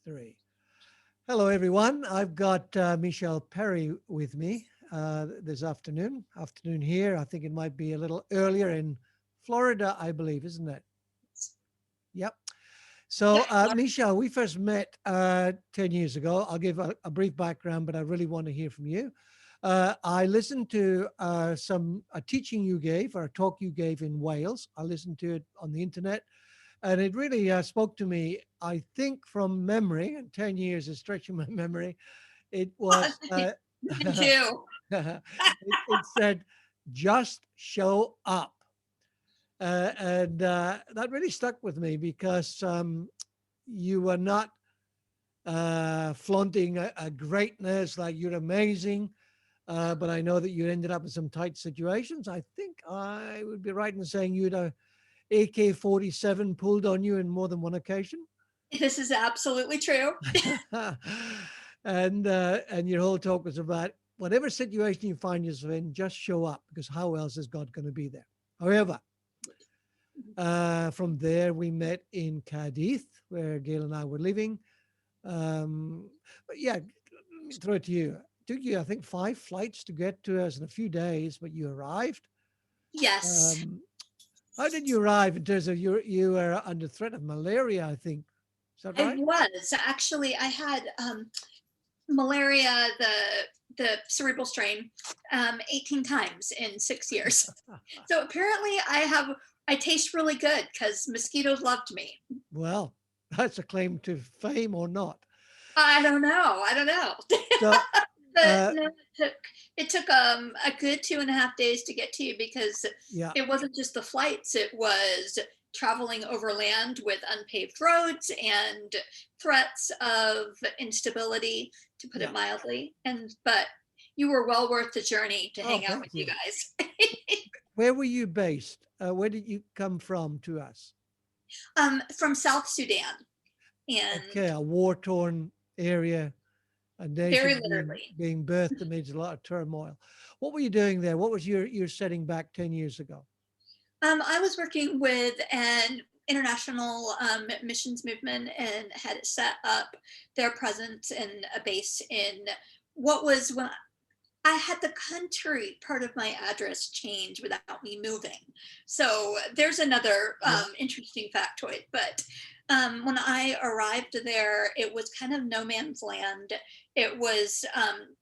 Three. Hello, everyone. I've got Michele Perry with me this afternoon. Afternoon here. I think it might be a little earlier in Florida, I believe, isn't it? Yep. So, Yep. Michele, we first met 10 years ago. I'll give a brief background, but I really want to hear from you. I listened to a teaching you gave or a talk you gave in Wales. I listened to it on the internet, and it really spoke to me. I think from memory, and 10 years is stretching my memory. It was Mine too. it said, "Just show up," and that really stuck with me because you were not flaunting a greatness like you're amazing. But I know that you ended up in some tight situations. I think I would be right in saying you had a AK-47 pulled on you in more than one occasion. This is absolutely true. And your whole talk was about whatever situation you find yourself in, just show up because how else is God going to be there? However, from there we met in Cadiz, where Gail and I were living. But yeah, let me throw it to you. Took you, I think, 5 flights to get to us in a few days, but you arrived. Yes, Um, how did you arrive in terms of you were under threat of malaria? I think is that I right? was actually. I had malaria, the cerebral strain, 18 times in 6 years. So apparently, I taste really good because mosquitoes loved me. Well, that's a claim to fame or not. I don't know. I don't know. So, But uh, no, it took a good 2.5 days to get to you because yeah, it wasn't just the flights, it was traveling overland with unpaved roads and threats of instability, to put it yeah. mildly. And but you were well worth the journey to Oh, hang out with thank you you. guys. Where were you based? Where did you come from to us? From South Sudan, Okay, and a war-torn area, a very nation literally. being birthed amidst a lot of turmoil. What were you doing there? What was your setting back 10 years ago? I was working with an international missions movement and had set up their presence and a base in what was when I had the country part of my address change without me moving. So there's another Yeah, interesting factoid. But when I arrived there, it was kind of no man's land. It was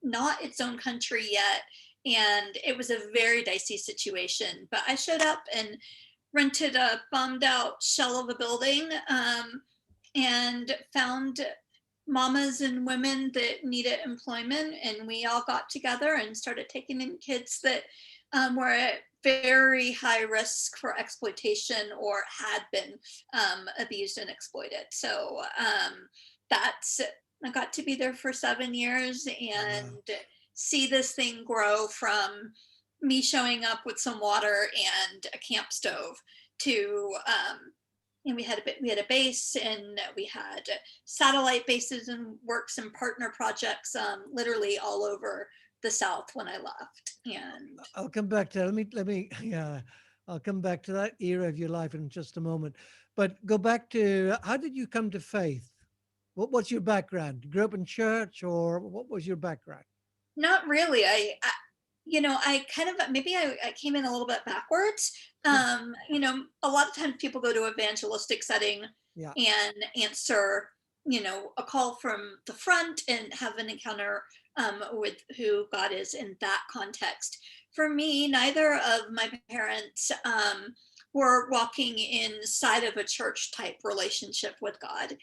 not its own country yet. And it was a very dicey situation. But I showed up and rented a bombed out shell of a building, and found mamas and women that needed employment, and we all got together and started taking in kids that were at very high risk for exploitation or had been abused and exploited. So that's I got to be there for 7 years wow. and see this thing grow from me showing up with some water and a camp stove to and we had a base, and we had satellite bases and works and partner projects, literally all over the South when I left. And I'll come back to that. Yeah, I'll come back to that era of your life in just a moment. But go back to how did you come to faith? What's your background? You grew up in church, or what was your background? not really. I kind of maybe I came in a little bit backwards. A lot of times people go to evangelistic setting Yeah, and answer, a call from the front and have an encounter with who God is in that context. For me, neither of my parents were walking inside of a church type relationship with God.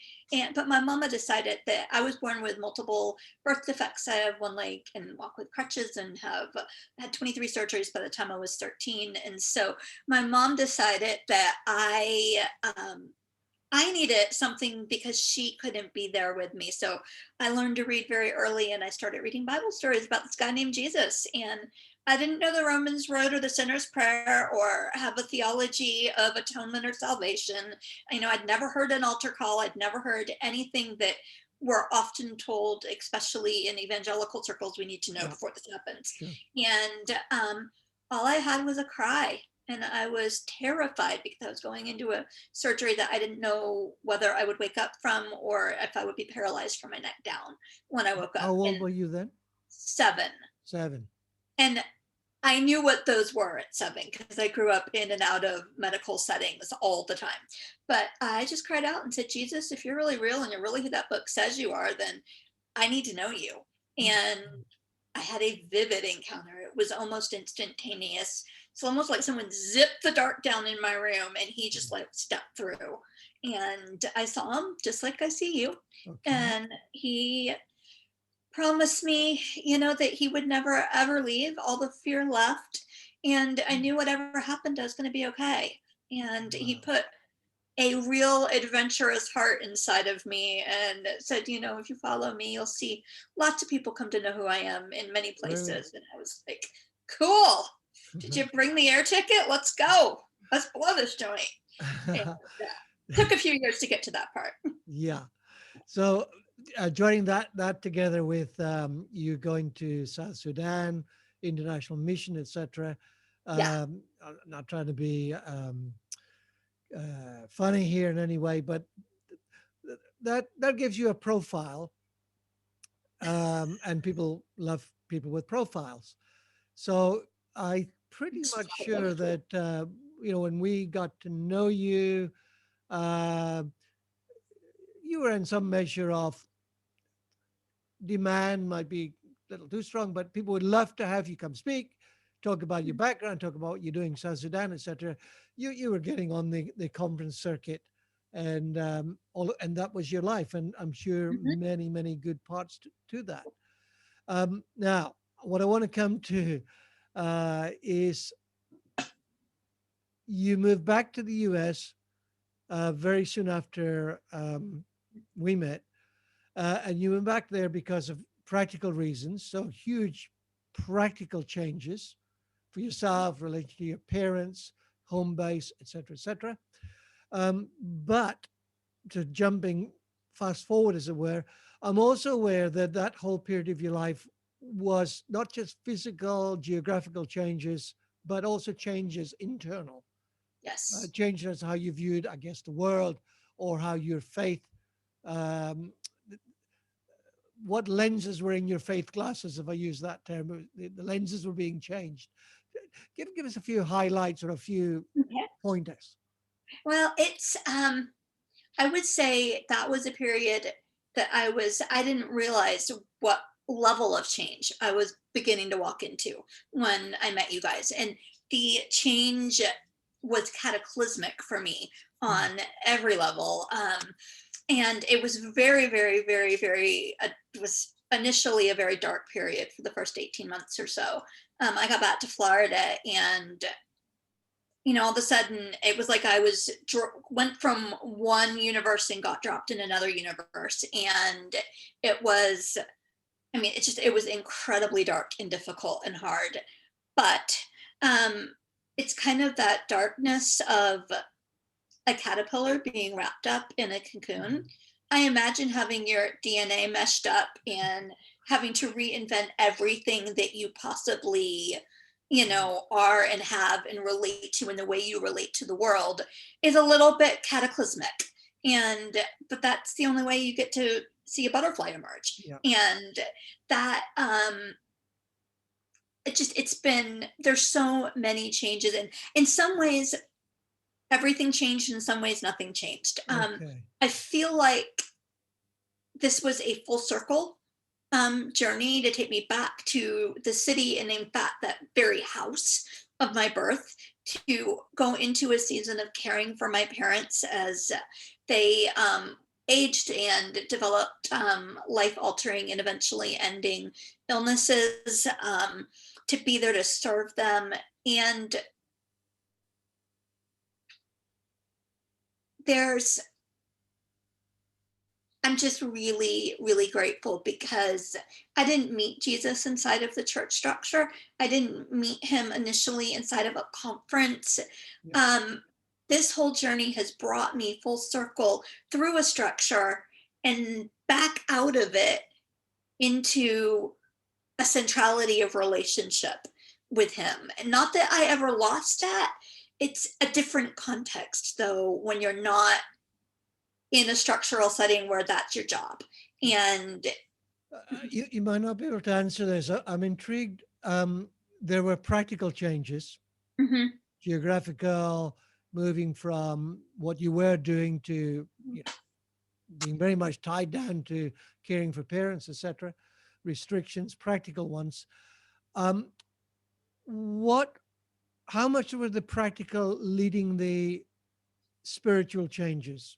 But my mama decided that I was born with multiple birth defects. I have one leg and walk with crutches and have had 23 surgeries by the time I was 13. And so my mom decided that I needed something because she couldn't be there with me. So I learned to read very early, and I started reading Bible stories about this guy named Jesus. And I didn't know the Romans Road or the Sinner's Prayer or have a theology of atonement or salvation. I'd never heard an altar call. I'd never heard anything that we're often told, especially in evangelical circles, we need to know yeah, before this happens. sure. And all I had was a cry. and I was terrified because I was going into a surgery that I didn't know whether I would wake up from or if I would be paralyzed from my neck down when I woke How up old in were you then? 7. 7. And I knew what those were at 7 because I grew up in and out of medical settings all the time. But I just cried out and said, Jesus, if you're really real and you're really who that book says you are, then I need to know you. And I had a vivid encounter. It was almost instantaneous. It's almost like someone zipped the dark down in my room and he just like stepped through. And I saw him just like I see you. Okay. And he promised me, that he would never ever leave. All the fear left. And I knew whatever happened, I was going to be okay. And he Wow. put a real adventurous heart inside of me and said, if you follow me, you'll see lots of people come to know who I am in many Brilliant. places. And I was like, cool. Did you bring the air ticket? Let's go. Let's blow this joint. And took a few years to get to that part. Yeah. So joining that together with you going to South Sudan, international mission, etc. Yeah. I'm not trying to be funny here in any way, but that gives you a profile, and people love people with profiles. So I pretty much sure that when we got to know you, uh, you were in some measure of demand, might be a little too strong, but people would love to have you come speak, talk about your background, talk about what you're doing in South Sudan, etc. You were getting on the conference circuit, and and that was your life, and I'm sure Mhm. many good parts to that. Now, what I want to come to is you moved back to the U.S. Very soon after we met, and you went back there because of practical reasons. So huge practical changes for yourself, related to your parents, home base, etc., etc. But to jumping fast forward, as it were, I'm also aware that that whole period of your life was not just physical, geographical changes, but also changes internal, Yes. changes how you viewed, I guess, the world, or how your faith, um, what lenses were in your faith glasses, if I use that term. The lenses were being changed. Give us a few highlights or a few Okay. pointers. Well, it's I would say that was a period that I didn't realize what level of change I was beginning to walk into when I met you guys. And the change was cataclysmic for me Mm. on every level. And it was very, very, very, very, it was initially a very dark period for the first 18 months or so. I got back to Florida and all of a sudden it was like I was went from one universe and got dropped in another universe. And it was, it was incredibly dark and difficult and hard. But um, it's kind of that darkness of a caterpillar being wrapped up in a cocoon. I imagine having your DNA meshed up and having to reinvent everything that you possibly, are and have and relate to in the way you relate to the world is a little bit cataclysmic. And, but that's the only way you get to see a butterfly emerge. Yeah. And that, it's been, there's so many changes. And in some ways, everything changed. In some ways, nothing changed. Okay. I feel like this was a full circle journey to take me back to the city and in fact that very house of my birth, to go into a season of caring for my parents as they aged and developed life altering and eventually ending illnesses, to be there to serve them. And there's I'm just really, really grateful because I didn't meet Jesus inside of the church structure. I didn't meet him initially inside of a conference. Yeah. Um, this whole journey has brought me full circle through a structure and back out of it into a centrality of relationship with him. And not that I ever lost that, it's a different context though when you're not in a structural setting where that's your job. And You might not be able to answer this. I'm intrigued. There were practical changes, mhm, geographical, moving from what you were doing to, being very much tied down to caring for parents, etc. Restrictions, practical ones. Um, what? How much were the practical leading the spiritual changes?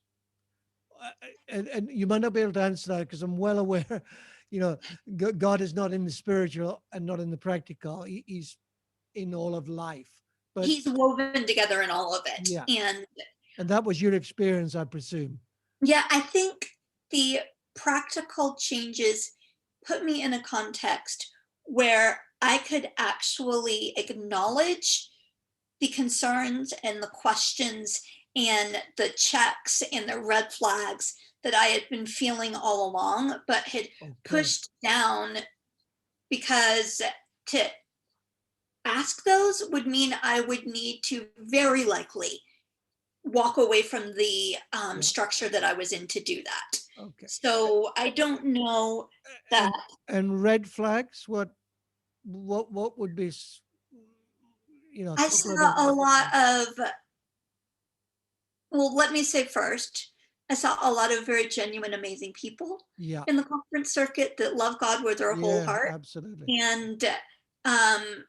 And you might not be able to answer that because I'm well aware, you know, God is not in the spiritual and not in the practical. He's in all of life. But he's woven together in all of it. yeah, And and that was your experience, I presume. yeah, I think the practical changes put me in a context where I could actually acknowledge the concerns and the questions and the checks and the red flags that I had been feeling all along, but had Okay. pushed down because to ask those would mean I would need to very likely walk away from the Yeah. structure that I was in to do that. Okay. So I don't know that And and red flags. What would be, a I couple of saw a examples? lot of, well, let me say first, I saw a lot of very genuine, amazing people Yeah. in the conference circuit that love God with their whole Yeah. heart. Absolutely. And um,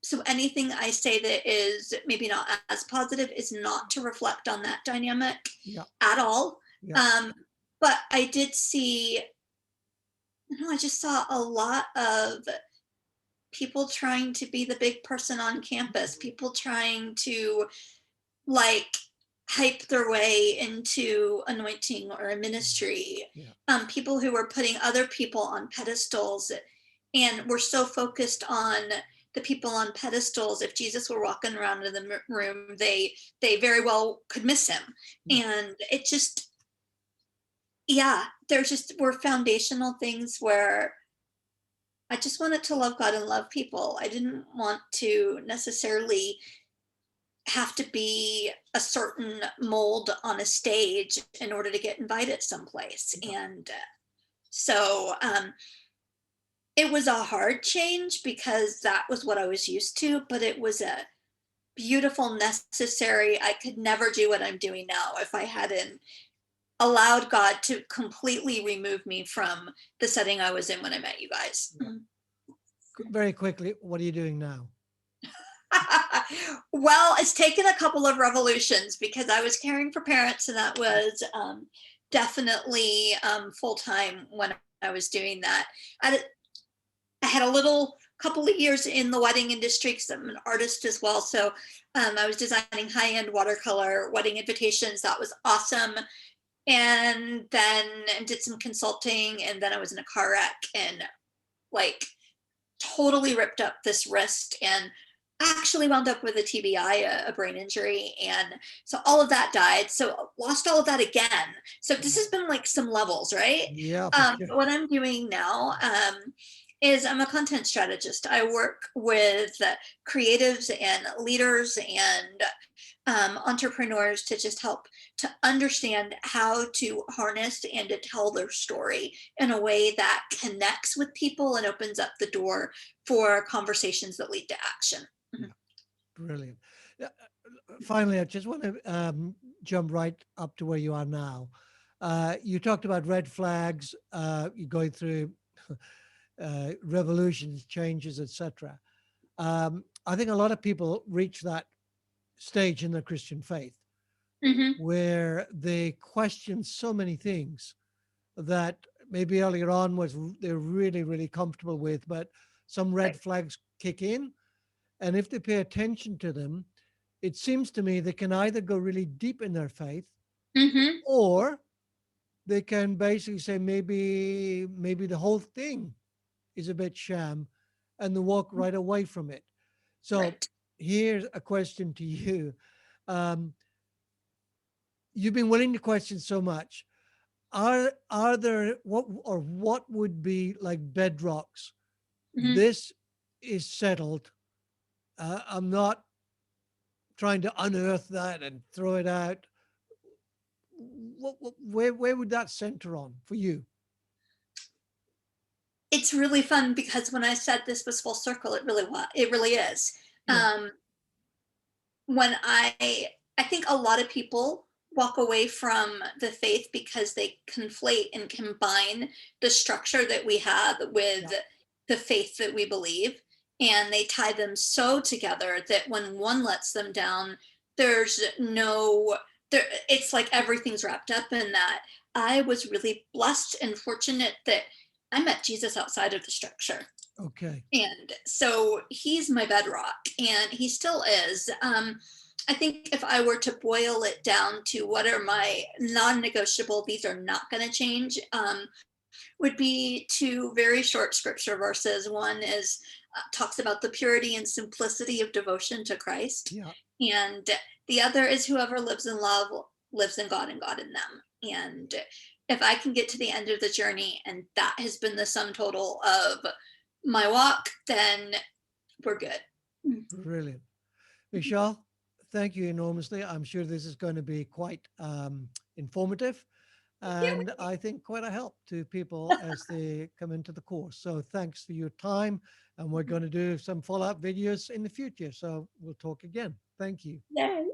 so anything I say that is maybe not as positive is not to reflect on that dynamic Yeah. at all. Yeah. Um, but I did see, I just saw a lot of people trying to be the big person on campus, people trying to like hype their way into anointing or a ministry, Yeah. people who were putting other people on pedestals and were so focused on the people on pedestals. If Jesus were walking around in the room, they very well could miss him. Yeah. And it just, yeah, there's just were foundational things where I just wanted to love God and love people. I didn't want to necessarily have to be a certain mold on a stage in order to get invited someplace. Yeah. And so it was a hard change because that was what I was used to, but it was a beautiful, necessary. I could never do what I'm doing now if I hadn't allowed God to completely remove me from the setting I was in when I met you guys. Yeah. Very quickly, what are you doing now? Well, it's taken a couple of revolutions because I was caring for parents, and that was definitely full time when I was doing that. I, I had a little couple of years in the wedding industry because I'm an artist as well. So I was designing high end watercolor wedding invitations. That was awesome. And then did some consulting, and then I was in a car wreck and like totally ripped up this wrist and actually wound up with a TBI, a brain injury. And so all of that died. So lost all of that again. So this has been like some levels, right? Yeah, for sure. What I'm doing now is I'm a content strategist. I work with creatives and leaders and entrepreneurs to just help to understand how to harness and to tell their story in a way that connects with people and opens up the door for conversations that lead to action. Mhm. Yeah. Brilliant. Finally, I just want to jump right up to where you are now. You talked about red flags. You're going through revolutions, changes, etc. I think a lot of people reach that stage in their Christian faith Mhm. where they question so many things that maybe earlier on they're really really comfortable with, but some red Right. flags kick in, and if they pay attention to them, it seems to me they can either go really deep in their faith, Mhm. or they can basically say maybe the whole thing is a bit sham, and they walk right away from it. So Right. here's a question to you. um, you've been willing to question so much. Are there what would be like bedrocks? Mhm. This is settled. I'm not trying to unearth that and throw it out, where would that center on for you? It's really fun because when I said this was full circle, it really is. Yeah, Um, when I think a lot of people walk away from the faith because they conflate and combine the structure that we have with yeah, the faith that we believe, and they tie them so together that when one lets them down, there's no there it's like everything's wrapped up in that. I was really blessed and fortunate that I met Jesus outside of the structure. okay, And so he's my bedrock, and he still is. I think if I were to boil it down to what are my non negotiable, these are not going to change, would be two very short scripture verses. One is talks about the purity and simplicity of devotion to Christ, yeah. and the other is whoever lives in love lives in God and God in them. And if I can get to the end of the journey and that has been the sum total of my walk, then we're good. Brilliant. Michelle, thank you enormously. I'm sure this is going to be quite informative and I think quite a help to people as they come into the course. So thanks for your time. And we're going to do some follow up videos in the future. So we'll talk again. Thank you. Yay.